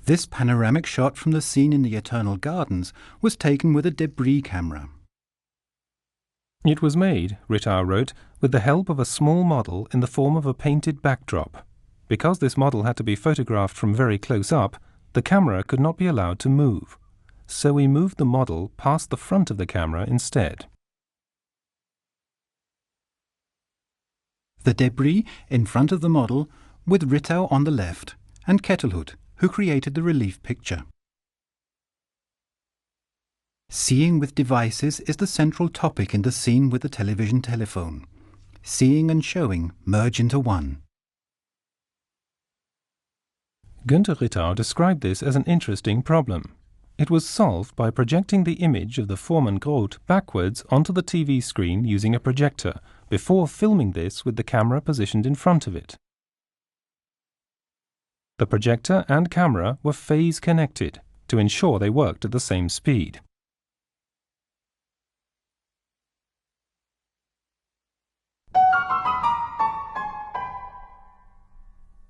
This panoramic shot from the scene in the Eternal Gardens was taken with a debris camera. It was made, Rittau wrote, with the help of a small model in the form of a painted backdrop. Because this model had to be photographed from very close up, the camera could not be allowed to move. So we moved the model past the front of the camera instead. The debris in front of the model, with Rittau on the left, and Kettelhut, who created the relief picture. Seeing with devices is the central topic in the scene with the television telephone. Seeing and showing merge into one. Günther Rittau described this as an interesting problem. It was solved by projecting the image of the Foreman Groth backwards onto the TV screen using a projector, before filming this with the camera positioned in front of it. The projector and camera were phase connected to ensure they worked at the same speed.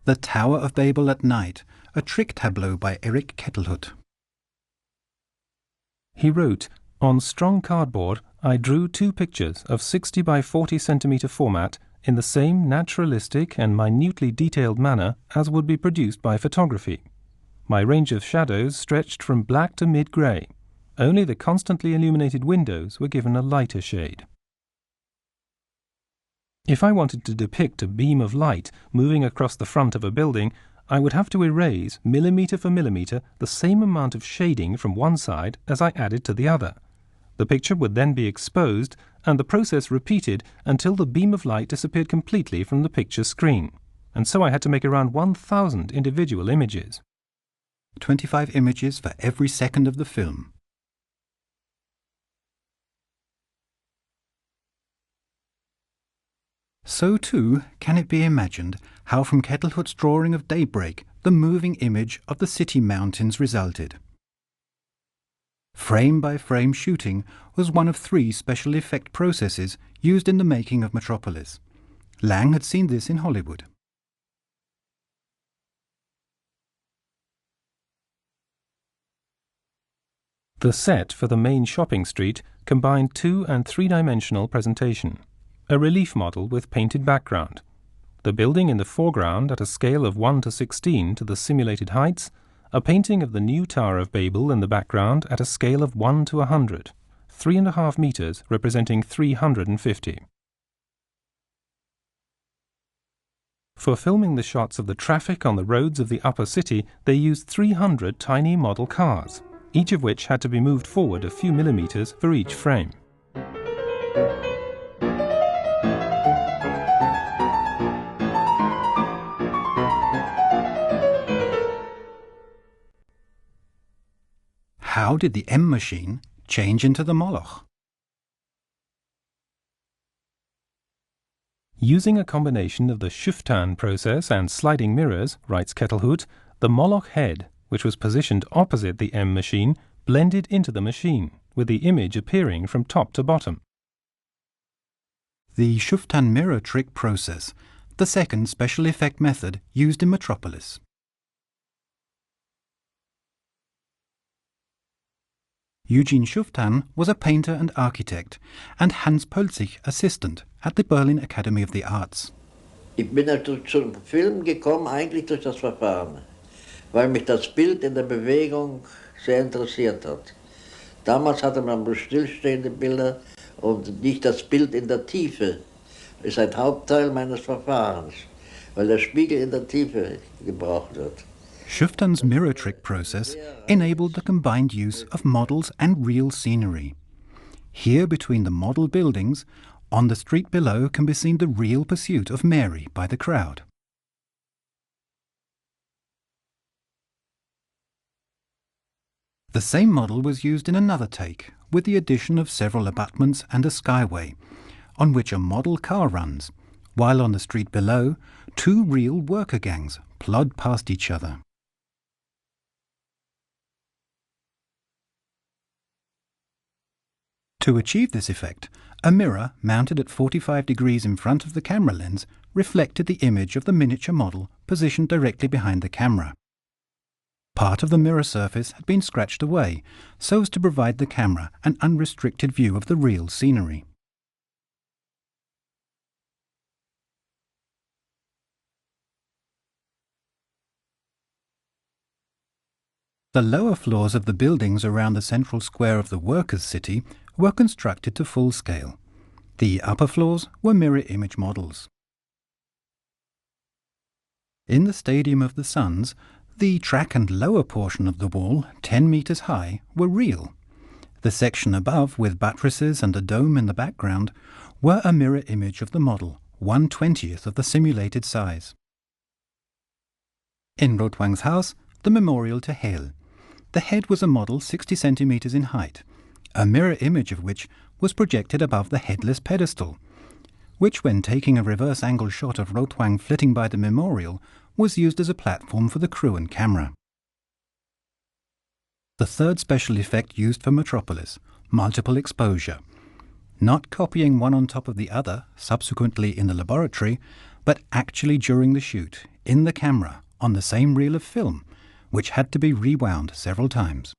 The Tower of Babel at Night, a trick tableau by Erich Kettelhut. He wrote, "On strong cardboard, I drew two pictures of 60 by 40 centimeter format in the same naturalistic and minutely detailed manner as would be produced by photography. My range of shadows stretched from black to mid-grey. Only the constantly illuminated windows were given a lighter shade. If I wanted to depict a beam of light moving across the front of a building, I would have to erase, millimeter for millimeter, the same amount of shading from one side as I added to the other. The picture would then be exposed, and the process repeated until the beam of light disappeared completely from the picture screen. And so I had to make around 1,000 individual images. 25 images for every second of the film. So too can it be imagined how from Kettelhut's drawing of daybreak the moving image of the city mountains resulted. Frame-by-frame shooting was one of 3 special effect processes used in the making of Metropolis. Lang had seen this in Hollywood. The set for the main shopping street combined 2- and 3-dimensional presentation. A relief model with painted background, the building in the foreground at a scale of 1:16 to the simulated heights, a painting of the new Tower of Babel in the background at a scale of 1:100, 3.5 meters representing 350. For filming the shots of the traffic on the roads of the upper city, they used 300 tiny model cars, each of which had to be moved forward a few millimeters for each frame. How did the M machine change into the Moloch? Using a combination of the Schüftan process and sliding mirrors, writes Kettelhut, the Moloch head, which was positioned opposite the M machine, blended into the machine, with the image appearing from top to bottom. The Schüftan mirror trick process, the second special effect method used in Metropolis. Eugene Schüftan was a painter and architect, and Hans Pölzig assistant at the Berlin Academy of the Arts. Ich bin zum Film gekommen eigentlich durch das Verfahren, weil mich das Bild in der Bewegung sehr interessiert hat. Damals hatte man bloß stillstehende Bilder und nicht das Bild in der Tiefe. Das ist ein Hauptteil meines Verfahrens, weil der Spiegel in der Tiefe gebraucht wird. Schüftan's mirror trick process enabled the combined use of models and real scenery. Here between the model buildings, on the street below can be seen the real pursuit of Mary by the crowd. The same model was used in another take, with the addition of several abutments and a skyway, on which a model car runs, while on the street below, 2 real worker gangs plod past each other. To achieve this effect, a mirror mounted at 45 degrees in front of the camera lens reflected the image of the miniature model positioned directly behind the camera. Part of the mirror surface had been scratched away so as to provide the camera an unrestricted view of the real scenery. The lower floors of the buildings around the central square of the workers' city were constructed to full scale. The upper floors were mirror image models. In the Stadium of the Suns, the track and lower portion of the wall, 10 meters high, were real. The section above, with buttresses and a dome in the background, were a mirror image of the model, 1/20th of the simulated size. In Rotwang's house, the memorial to Hale. The head was a model 60 centimeters in height, a mirror image of which was projected above the headless pedestal, which, when taking a reverse angle shot of Rotwang flitting by the memorial, was used as a platform for the crew and camera. The third special effect used for Metropolis, multiple exposure. Not copying one on top of the other, subsequently in the laboratory, but actually during the shoot, in the camera, on the same reel of film, which had to be rewound several times.